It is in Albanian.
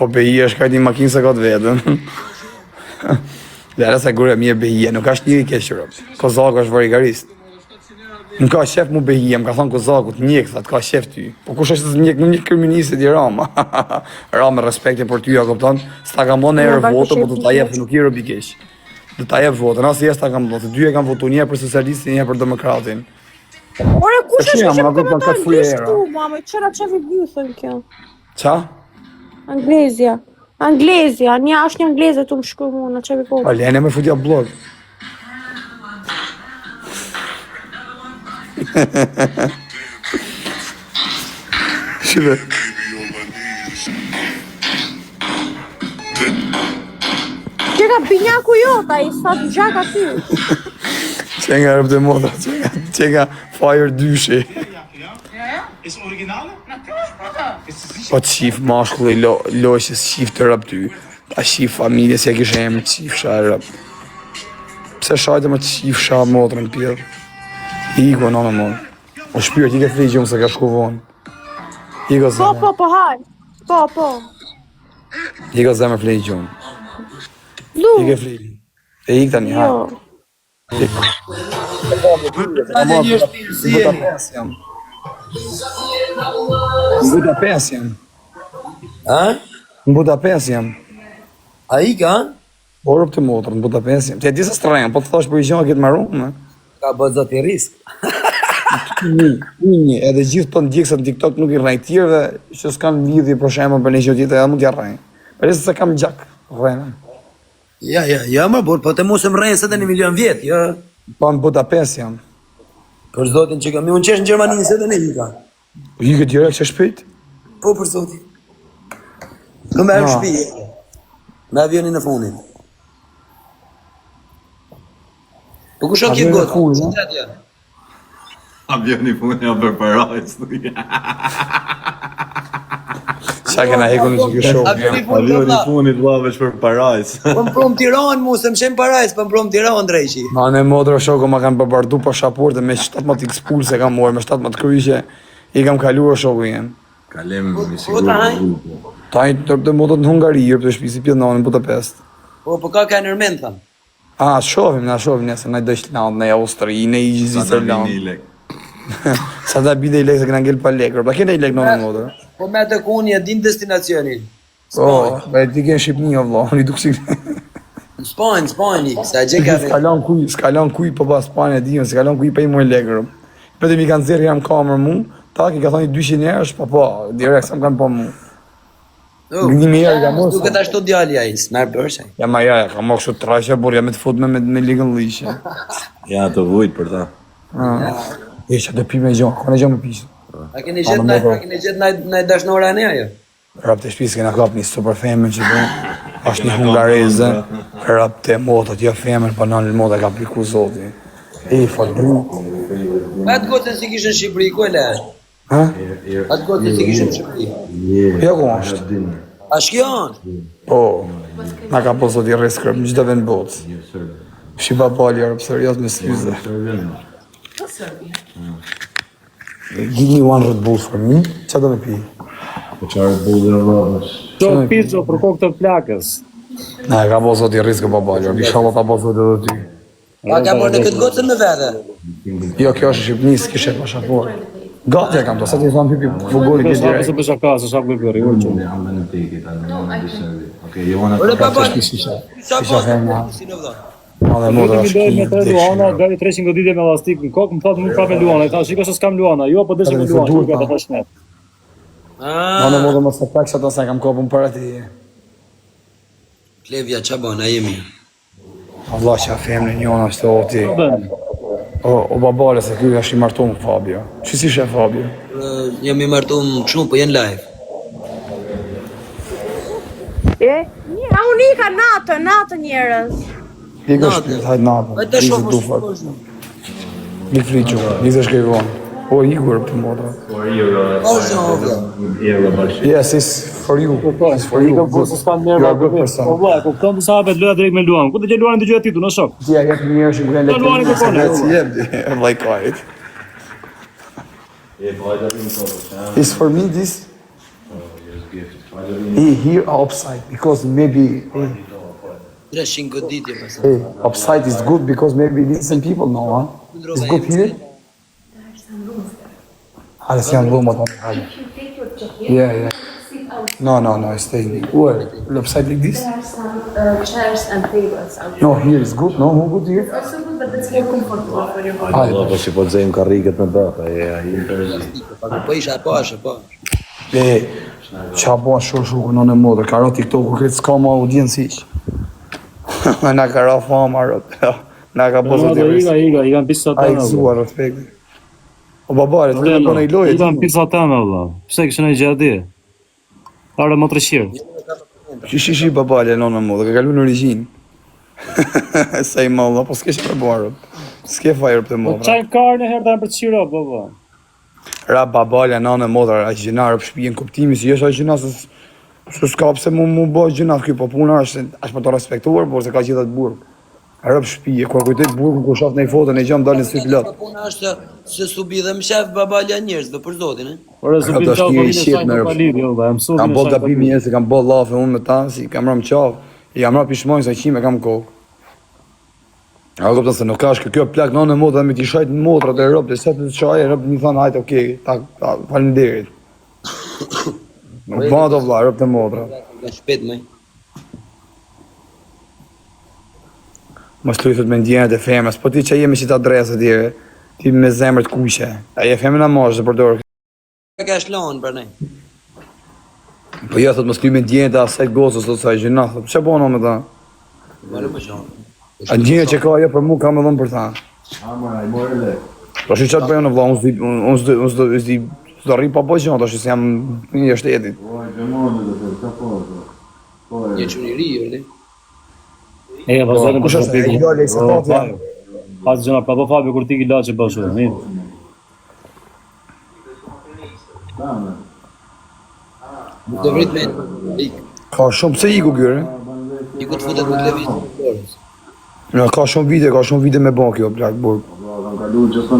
Po behia është ka një makinë se ka të vetën. Lera se gure mirë behia, nuk është njëri keqërë. Kozaku është varigarist. Më ka shef mu behia, më ka thonë Kozaku të njekë, that ka shef ty. Po kush është të njekë, më njekë kërministit i Rama. Rama respektin për ty, ja kupton, s'ta ka mon e erë votë, po du ta jep, nuk i rëbi keq. Du ta jep votën, asë jes ta kam votë, të dy e kam votu, një për socialistin, një për demokratin. Ore, kush është që më komentar anglisht tu, mame, qëra që vi bjuthën kjo? Qa? Anglezja, një është një angleze tu më shkru mu, në që vi po. A lene me futja blog. Shive. Që ka binjaku jota, i sa të gjak aty. Që nga rëpë të moda, që nga fire dyshi. Is originale? Natürlich, Bruder. Po të qif mashkulli loqës qif të rëpë ty. Ta qif familje, si e kishe emë qif sha e rëpë. Pse shajtë me qif sha motrën pjerë. Iko, në mënë. O shpyrë, ti ke fri gjumë se ka shku vonë. Iko zemë. Po, haj. Po. Iko zemë fri gjumë. Lu. I ke fri. E ik tani, haj. Jo. Në Budapest jam. A? Në Budapest jam. A i ka? Po rëpë të motrë, në Budapest jam. Ti e di se strajnë, po të thash për i gjënë a këtë maru, me? Ka bët zoti risk. Një, edhe gjithë të ndjekësat në TikTok nuk i rrejnë tjerëve që s'kan lidhje për shemë për një gjë tjetër edhe mund t'ja rrejnë. Për e se kam gjak, rrejnë. Ja, më burë, po të mu se më rrejnë 7 milion vjetë, ja. Po në Budapest jam. Për zotin që ka, mi unë qesh në Gjermani 7 i ka. Po i këtë direkt që shpejt? Po për zotin. Në me e shpi, me avionin në funit. Po ku shok jetë gotë? Që të atë janë? Avioni punë ja për parajs. Qa kena heku në që kjo shok? Avioni punit veç për parajs. Po më prom Tiranë mu, se më shem parajs, po më prom Tiranë drejqi. Ma në modrë shoko ma kanë përbardu për shaporte me 17 expulse kam morë, me 17 kryqe. I kam kaluar shoku jenë. Kalem me Po sigurë. ta haj? Ta i të modët në Hungari, jërë për shpisi pjëtë në Budapest. Po ka nërmen, thamë. A, shohim, nëse në dështë në në Austri, në i Zvizerland. Sa da bide i lek se këna ngell pa lekër, pa kena i lek në modrë. Po me të kuni e din destinacionin. Po, e ti kënë Shqipni o vlo, një duk si... Spanjë, sa gjë ka vetë. S'kalon kuj po pa Spanjë e dijon, s'kalon kuj pa i mu e lekër. Pëtë mi kanë zirë jam kamer mu, ta ki ka thoni 200 njerësh, po, direkt sa më kanë po mu. Një mirë ka mos. Duket ashtu djali ai, s'merr bërshaj. Ja ma ja, ka më kështu trashë, por ja me të fut me ligën lishe. Ja të vujt për ta. E që të pi me gjohë, kone gjohë me pishë. A keni gjetë në dashnora e ne ajo? Rap të shpisë kena kap një super femen që do, është një hungareze, rap të motot, jo femen, pa në motë ka pliku zoti. E falbru. Atë gotën si kishën Shqipëri, ku e le? Ha? Atë gotën si kishën Shqipëri. Jo ku është. A shkjon? Po, na ka po zoti rreskërp, në gjithë vend botës. Shqipa pali, arë serios me syze. Give me one Red Bull for me. Qa do me pi? Po qarë të bullë në rrëvës. Qo pizzo për kokë të plakës. Na, ka po zoti rreskërp pa pali, arë bishallah ta po zoti edhe ty. A ka morë në këtë gotën me vete? Jo, kjo është Shqipnis, kishe pashapor. Gati e kam to, sa ti thonë pipi fugori ke direkt. Se për shaka, se shak bëri, ur që. Ore papa, Kisha sa femna. si në vdo? Ma dhe Vetëm modra i dojnë me është të Luana, deri 300 goditje me elastik në kokë, më thotë nuk ka me Luana. I tha, shiko se s'kam Luana, jo, po deshe me Luana, shiko ka të shnet. Ma dhe modra më së pak që ato sa kam kopën për ati. Klevja, qa bën, a jemi? Allah që a femni njona është o ti. O babale se kjo është i martu më Fabio. Që si shë Fabio? Jam i martu më shumë, po jenë live. A unë i ka natë njerës. Iko shpirt, hajtë natë. Hajtë të Izë shumë, dufat. Një friqo, izë shkejvon. Po, Igor për modra. O zovja. Yes, it's for you. It's for you. Po se s'kam You merë are a good Po person. vlla, po këto disa hapet loja drejt me Luan. Ku të gjë Luani të gjë titu, në shok. Ti a jetë një është në Ta luani kërkone, elektronikë. Like quiet. It's for me this. Here upside because maybe 300 goditje pastaj. hey, upside is good because maybe decent people know, huh? It's good here. Hadi sen bulma tamam hadi. Yeah. No, stay. Where? Upside like this? There are some chairs and tables out. No, here is good. No, who good here? Also good, but it's more comfortable for your body. Allah, po si po të zejmë karriket me data, ai interesant. Po isha po. E, qa bo shoshu në në modër, ka ra TikTok-u këtë s'ka ma audiencë iq. Na ka ra fama, rët. Na ka pozitivisht. I kanë pisa A i teme, gëzua, respekt. O babare, të të bënë i lojë. I kanë pisa teme, valla. Pse kështë në i gjadi? Are më të rëshirë. Shi, babale, në modër, ka kalu në origjinë. Sa i malla, po s'kesh për barë. S'ke fajrë për të Po modra. qajnë karë në herë të për të shira, baba. Ra babale, në modër, a gjina, rëp shpijen kuptimi, si jesh a gjina, se s'ka pse mu bo gjina këj, po puna është për të respektuar, por se ka gjithat burg. Rëp shpije, kur kujtet burgun, kur shaft në i fotën e gjam dalin si plot. Puna është se subi dhe më shef babalja njerëzve për zotin, e? Ore, zë Ata bitë shkiri qafë shqip shajnë me të rëpsh. palidhë, jo, dhe, mësu Kam vine bo shajnë gabimi njerëz, kam bo lafe unë me ta, si kam ram qaf, i kam ra pishmojnë sa qime kam kokë. A kupton se nuk ka shkë kjo plak në modë dhe me t'i shajt në modrat e rëpë, dhe se të qaj e rëpë një thonë hajtë okej, ta faleminderit. Nuk bëna do vla, rëpë të modra. Nga shpet me. Mos lujtët me ndjenët e femës, po ti që jemi që ta adresë tjere, ti me zemër të kuqe. A je femën a moshë dhe përdorë. Ka shlonë për ne. Po ja thot mos luj me ndjenët e asaj gocës ose asaj gjëna, thot ç'a bëna me ta? Marë më shonë. A ndjenja që ka ajo për mua kam edhe për ta. Ai more le. Po shi çat bëjnë vëlla, unë s'do rri pa bëjë, tash se jam një shtetit. Oj, demonë do të kapo. Po. Një qëni ri, ne? E, vazhdojnë Kush është ai dole se po ja. Pas gjëna, pra po Fabio, kur ti ki la që bëshu, mirë. Nuk do vrit me. Ka shumë pse iku gyre. I ku të futet me të levit. Ja, ka shumë vite me bon kjo plak burg. Kam kalu gjithë